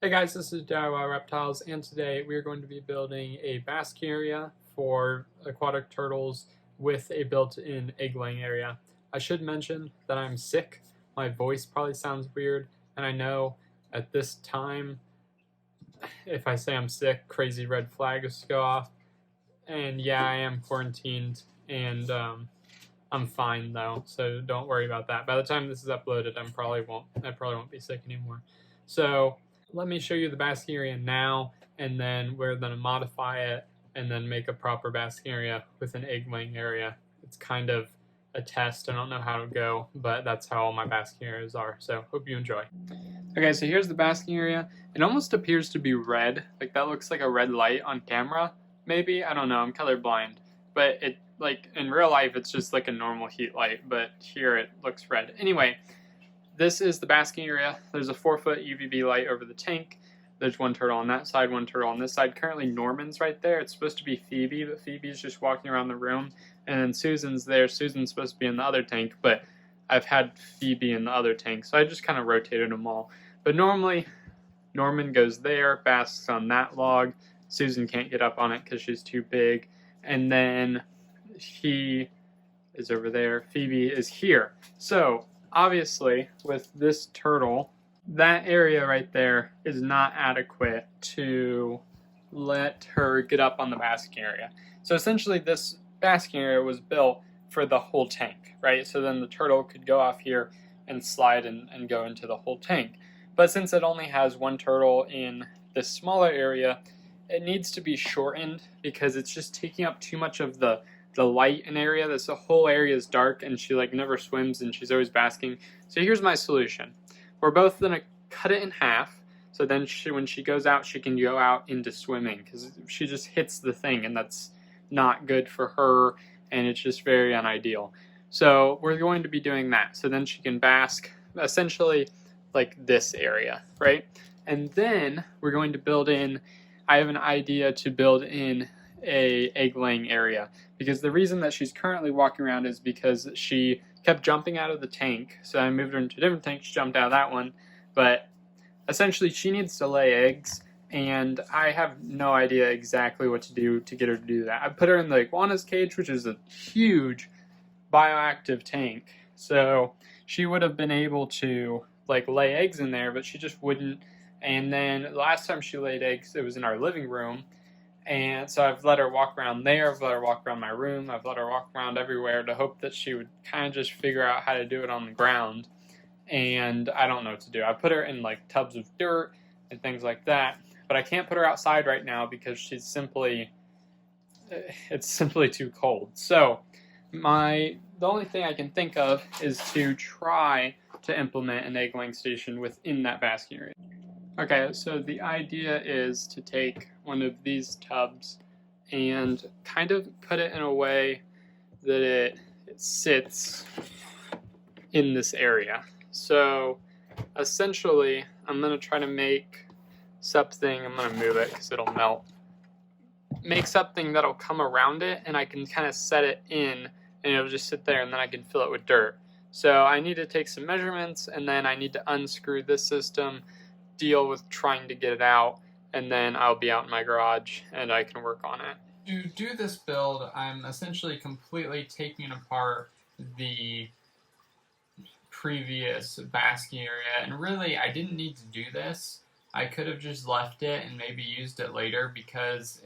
Hey guys, this is DIY Reptiles, and today we are going to be building a basking area for aquatic turtles with a built-in egg-laying area. I should mention that I'm sick. My voice probably sounds weird, and I know at this time, if I say I'm sick, crazy red flags go off. And yeah, I am quarantined, and I'm fine though, so don't worry about that. By the time this is uploaded, I probably won't be sick anymore. So let me show you the basking area now, and then we're going to modify it and then make a proper basking area with an egg laying area. It's kind of a test. I don't know how to go, but that's how all my basking areas are. So hope you enjoy. Okay, so here's the basking area. It almost appears to be red. Like that looks like a red light on camera. Maybe, I don't know, I'm colorblind. But it, like, in real life, it's just like a normal heat light, but here it looks red. Anyway, this is the basking area. There's a 4-foot UVB light over the tank. There's one turtle on that side, one turtle on this side. Currently Norman's right there. It's supposed to be Phoebe, but Phoebe's just walking around the room. And then Susan's there. Susan's supposed to be in the other tank, but I've had Phoebe in the other tank, so I just kind of rotated them all. But normally, Norman goes there, basks on that log. Susan can't get up on it because she's too big. And then he is over there. Phoebe is here. So, obviously, with this turtle, that area right there is not adequate to let her get up on the basking area. So essentially, this basking area was built for the whole tank, right? So then the turtle could go off here and slide and go into the whole tank. But since it only has one turtle in this smaller area, it needs to be shortened because it's just taking up too much of the light in area. This whole area is dark, and she like never swims, and she's always basking. So here's my solution. We're both gonna cut it in half, so then when she goes out, she can go out into swimming, because she just hits the thing, and that's not good for her, and it's just very unideal. So we're going to be doing that. So then she can bask essentially like this area, right? And then we're going to build in, I have an idea to build in a egg laying area, because the reason that she's currently walking around is because she kept jumping out of the tank. So I moved her into a different tank. She jumped out of that one, but essentially she needs to lay eggs, and I have no idea exactly what to do to get her to do that. I put her in the iguana's cage, which is a huge bioactive tank, so she would have been able to like lay eggs in there, but she just wouldn't. And then the last time she laid eggs, it was in our living room. And so I've let her walk around there, I've let her walk around my room, I've let her walk around everywhere to hope that she would kind of just figure out how to do it on the ground. And I don't know what to do. I put her in like tubs of dirt and things like that, but I can't put her outside right now because it's simply too cold. So the only thing I can think of is to try to implement an egg laying station within that basking area. Okay, so the idea is to take one of these tubs and kind of put it in a way that it sits in this area. So essentially, I'm going to try to make something, I'm going to move it because it'll melt, make something that'll come around it, and I can kind of set it in, and it'll just sit there, and then I can fill it with dirt. So I need to take some measurements, and then I need to unscrew this system, deal with trying to get it out, and then I'll be out in my garage and I can work on it. To do this build, I'm essentially completely taking apart the previous basking area, and really I didn't need to do this. I could have just left it and maybe used it later, because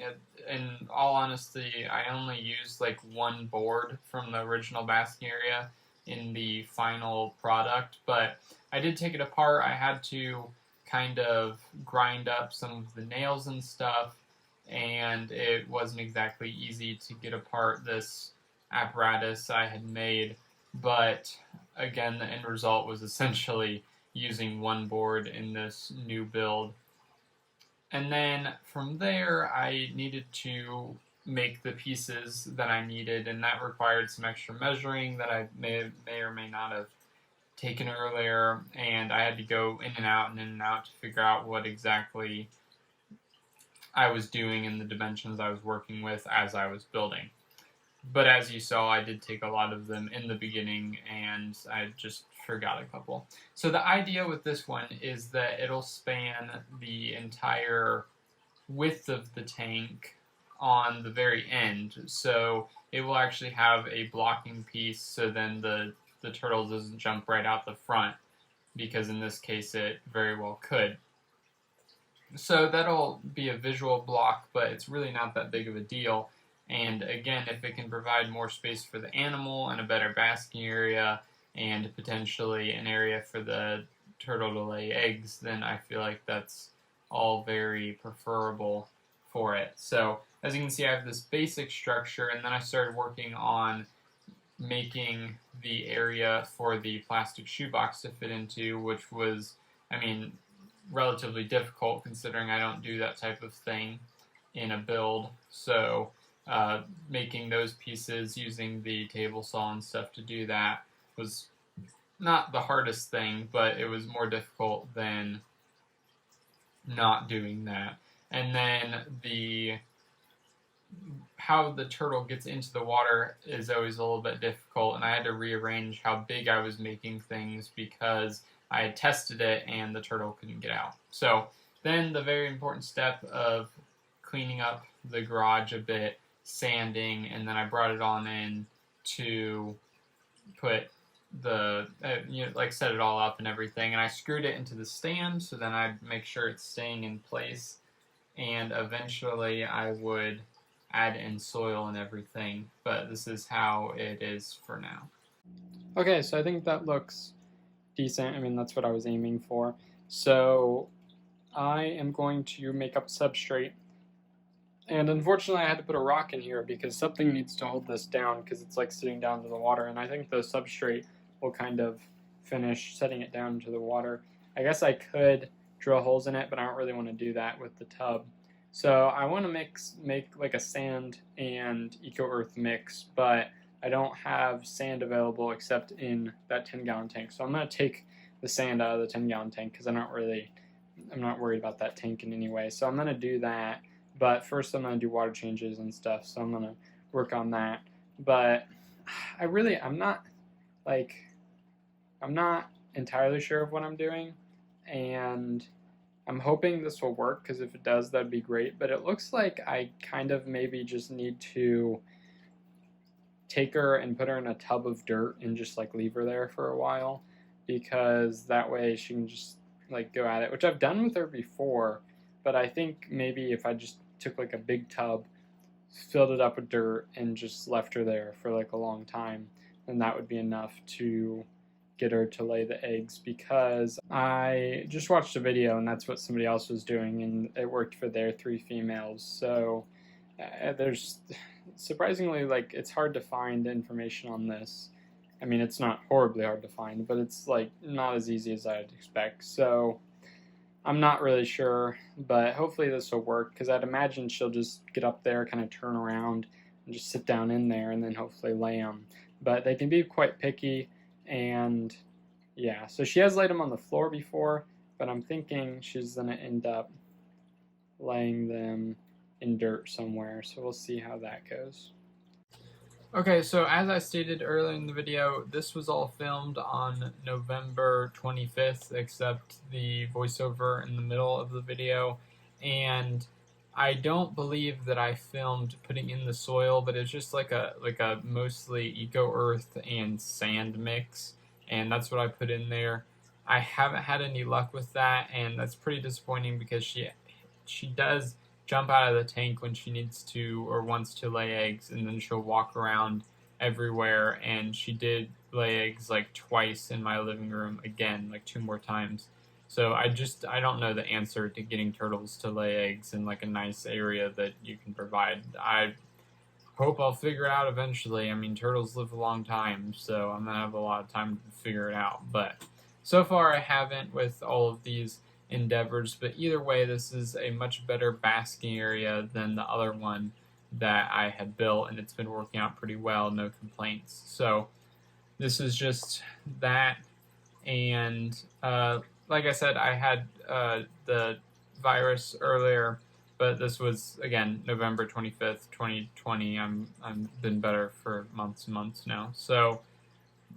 in all honesty, I only used like one board from the original basking area in the final product, but I did take it apart. I had to kind of grind up some of the nails and stuff, and it wasn't exactly easy to get apart this apparatus I had made, but again, the end result was essentially using one board in this new build. And then from there, I needed to make the pieces that I needed, and that required some extra measuring that I may or may not have taken earlier, and I had to go in and out to figure out what exactly I was doing and the dimensions I was working with as I was building. But as you saw, I did take a lot of them in the beginning, and I just forgot a couple. So the idea with this one is that it'll span the entire width of the tank on the very end. So it will actually have a blocking piece, so then the turtle doesn't jump right out the front, because in this case it very well could. So that'll be a visual block, but it's really not that big of a deal. And again, if it can provide more space for the animal and a better basking area and potentially an area for the turtle to lay eggs, then I feel like that's all very preferable for it. So as you can see, I have this basic structure, and then I started working on making the area for the plastic shoebox to fit into, which was, I mean, relatively difficult considering I don't do that type of thing in a build. So making those pieces using the table saw and stuff to do that was not the hardest thing, but it was more difficult than not doing that. And then how the turtle gets into the water is always a little bit difficult, and I had to rearrange how big I was making things because I had tested it and the turtle couldn't get out. So then the very important step of cleaning up the garage a bit, sanding, and then I brought it on in to put the set it all up and everything, and I screwed it into the stand, so then I'd make sure it's staying in place, and eventually I would add in soil and everything, but this is how it is for now. Okay, so I think that looks decent. I mean, that's what I was aiming for. So I am going to make up substrate, and unfortunately I had to put a rock in here because something needs to hold this down because it's like sitting down to the water, and I think the substrate will kind of finish setting it down to the water. I guess I could drill holes in it, but I don't really want to do that with the tub. So I want to make like a sand and eco-earth mix, but I don't have sand available except in that 10-gallon tank. So I'm going to take the sand out of the 10-gallon tank because I'm not worried about that tank in any way. So I'm going to do that, but first I'm going to do water changes and stuff. So I'm going to work on that. But I'm not entirely sure of what I'm doing, and I'm hoping this will work, because if it does, that'd be great. But it looks like I kind of maybe just need to take her and put her in a tub of dirt and just like leave her there for a while, because that way she can just like go at it, which I've done with her before. But I think maybe if I just took like a big tub, filled it up with dirt, and just left her there for like a long time, then that would be enough to get her to lay the eggs, because I just watched a video and that's what somebody else was doing, and it worked for their 3 females. So there's surprisingly, like, it's hard to find information on this. I mean, it's not horribly hard to find, but it's like not as easy as I'd expect. So I'm not really sure, but hopefully this will work, because I'd imagine she'll just get up there, kind of turn around, and just sit down in there, and then hopefully lay them. But they can be quite picky, and yeah, so she has laid them on the floor before, but I'm thinking she's going to end up laying them in dirt somewhere, so we'll see how that goes. Okay, so as I stated earlier in the video, this was all filmed on November 25th, except the voiceover in the middle of the video, and I don't believe that I filmed putting in the soil, but it's just like a mostly eco-earth and sand mix, and that's what I put in there. I haven't had any luck with that, and that's pretty disappointing, because she does jump out of the tank when she needs to or wants to lay eggs, and then she'll walk around everywhere, and she did lay eggs like twice in my living room again, like 2 more times. So I don't know the answer to getting turtles to lay eggs in like a nice area that you can provide. I hope I'll figure it out eventually. I mean, turtles live a long time, so I'm gonna have a lot of time to figure it out. But so far I haven't with all of these endeavors, but either way, this is a much better basking area than the other one that I had built, and it's been working out pretty well, no complaints. So this is just that, and like I said, I had the virus earlier, But this was, again, November 25th, 2020. I'm been better for months and months now. So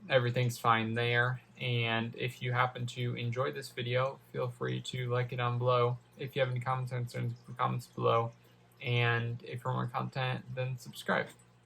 everything's fine there. And if you happen to enjoy this video, feel free to like it down below. If you have any comments or concerns, comments below. And if for more content, then subscribe.